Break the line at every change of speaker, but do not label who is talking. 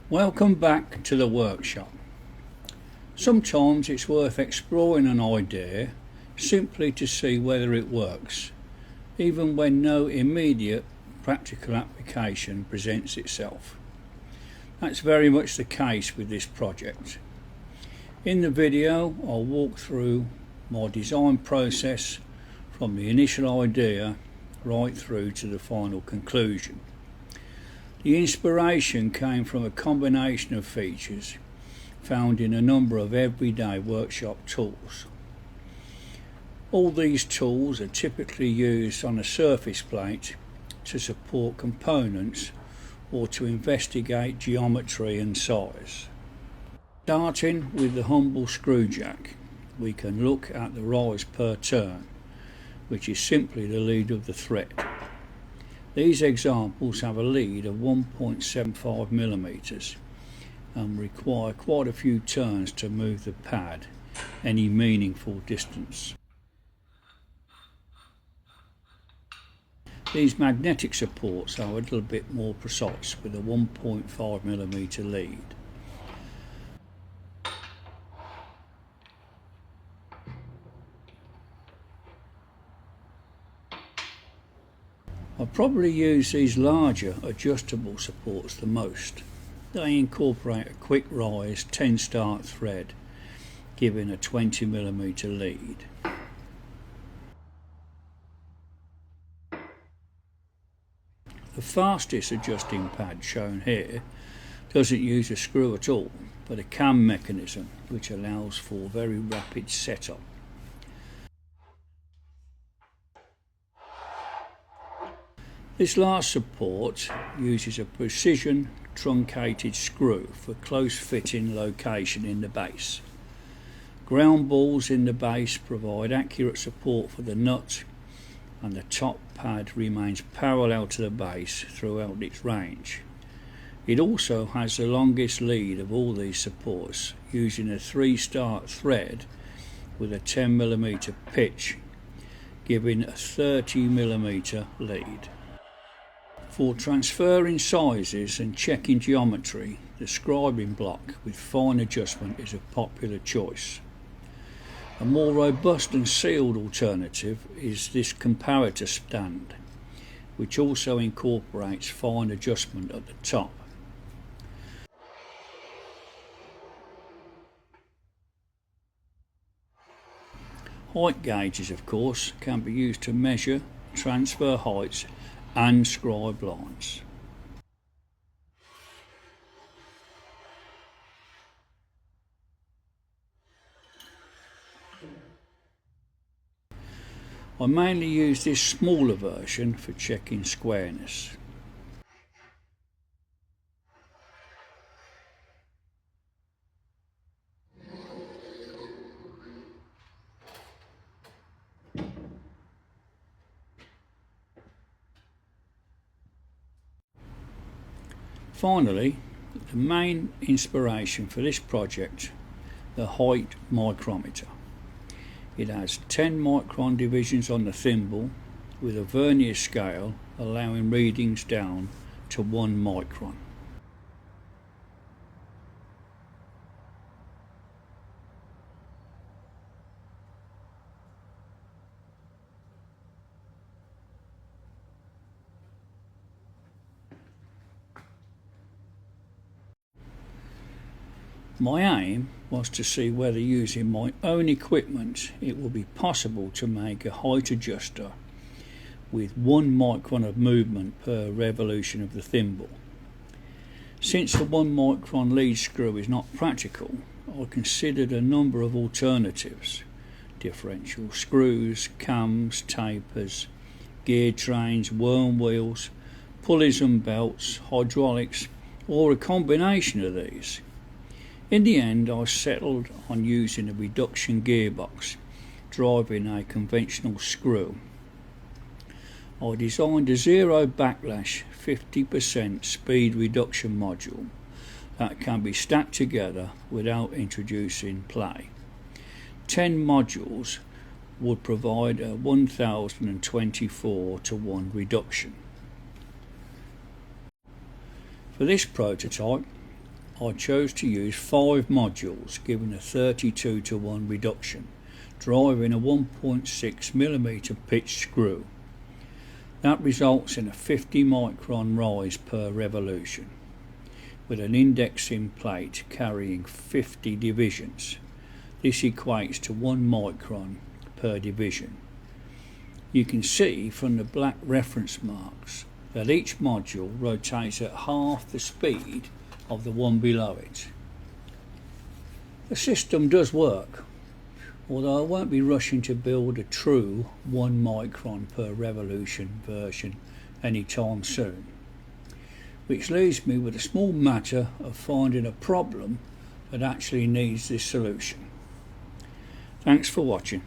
Welcome back to the workshop. Sometimes it's worth exploring an idea simply to see whether it works, even when no immediate practical application presents itself. That's very much the case with this project. In the video, I'll walk through my design process from the initial idea right through to the final conclusion. The inspiration came from a combination of features found in a number of everyday workshop tools. All these tools are typically used on a surface plate to support components or to investigate geometry and size. Starting with the humble screw jack, we can look at the rise per turn, which is simply the lead of the thread. These examples have a lead of 1.75 millimeters and require quite a few turns to move the pad any meaningful distance. These magnetic supports are a little bit more precise with a 1.5 millimeter lead. I probably use these larger adjustable supports the most. They incorporate a quick rise 10 start thread, giving a 20 millimeter lead. The fastest adjusting pad shown here doesn't use a screw at all, but a cam mechanism which allows for very rapid setup. This last support uses a precision truncated screw for close fitting location in the base. Ground balls in the base provide accurate support for the nut, and the top pad remains parallel to the base throughout its range. It also has the longest lead of all these supports, using a 3-start thread with a 10 millimeter pitch, giving a 30 millimeter lead. For transferring sizes and checking geometry, the scribing block with fine adjustment is a popular choice. A more robust and sealed alternative is this comparator stand, which also incorporates fine adjustment at the top. Height gauges, of course, can be used to measure, transfer heights and scribe lines. I mainly use this smaller version for checking squareness. Finally, the main inspiration for this project, the height micrometer. It has 10 micron divisions on the thimble with a vernier scale allowing readings down to 1 micron. My aim was to see whether using my own equipment it will be possible to make a height adjuster with 1 micron of movement per revolution of the thimble. Since the 1 micron lead screw is not practical, I considered a number of alternatives: differential screws, cams, tapers, gear trains, worm wheels, pulleys and belts, hydraulics, or a combination of these. In the end, I settled on using a reduction gearbox, driving a conventional screw. I designed a zero backlash 50% speed reduction module that can be stacked together without introducing play. 10 modules would provide a 1024 to 1 reduction. For this prototype, I chose to use 5 modules, giving a 32:1 reduction, driving a 1.6mm pitch screw. That results in a 50 micron rise per revolution, with an indexing plate carrying 50 divisions. This equates to 1 micron per division. You can see from the black reference marks that each module rotates at half the speed of the one below it. The system does work, although I won't be rushing to build a true 1 micron per revolution version anytime soon, which leaves me with a small matter of finding a problem that actually needs this solution. Thanks for watching.